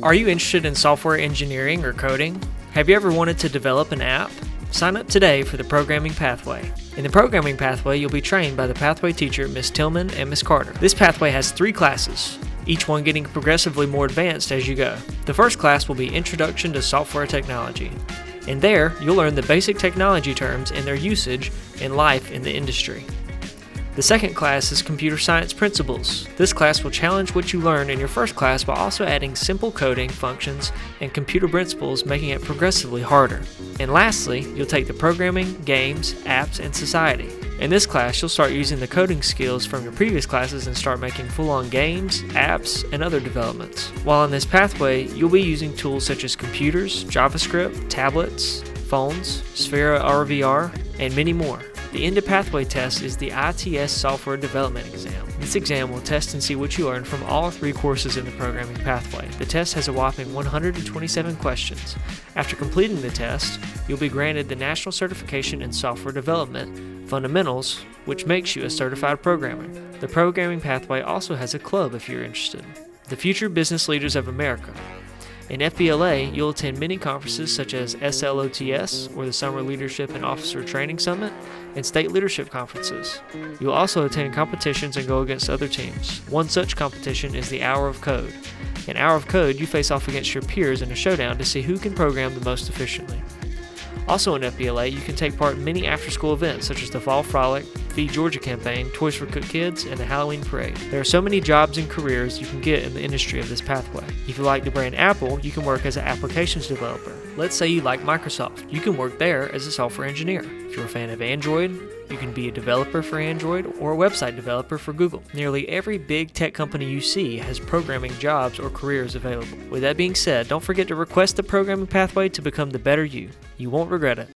Are you interested in software engineering or coding? Have you ever wanted to develop an app? Sign up today for the Programming Pathway. In the Programming Pathway, you'll be trained by the Pathway teacher, Ms. Tillman and Ms. Carter. This pathway has 3 classes, each one getting progressively more advanced as you go. The first class will be Introduction to Software Technology. In there, you'll learn the basic technology terms and their usage in life in the industry. The second class is Computer Science Principles. This class will challenge what you learned in your first class while also adding simple coding, functions, and computer principles, making it progressively harder. And lastly, you'll take the Programming, Games, Apps, and Society. In this class, you'll start using the coding skills from your previous classes and start making full-on games, apps, and other developments. While in this pathway, you'll be using tools such as computers, JavaScript, tablets, phones, Sphera RVR, and many more. The end of pathway test is the ITS Software Development Exam. This exam will test and see what you learned from all 3 courses in the programming pathway. The test has a whopping 127 questions. After completing the test, you'll be granted the National Certification in Software Development Fundamentals, which makes you a certified programmer. The programming pathway also has a club if you're interested. The Future Business Leaders of America. In FBLA, you'll attend many conferences such as SLOTS, or the Summer Leadership and Officer Training Summit, and state leadership conferences. You'll also attend competitions and go against other teams. One such competition is the Hour of Code. In Hour of Code, you face off against your peers in a showdown to see who can program the most efficiently. Also in FBLA, you can take part in many after-school events such as the Fall Frolic, Feed Georgia campaign, Toys for Cook Kids, and the Halloween Parade. There are so many jobs and careers you can get in the industry of this pathway. If you like the brand Apple, you can work as an applications developer. Let's say you like Microsoft. You can work there as a software engineer. If you're a fan of Android, you can be a developer for Android or a website developer for Google. Nearly every big tech company you see has programming jobs or careers available. With that being said, don't forget to request the programming pathway to become the better you. You won't regret it.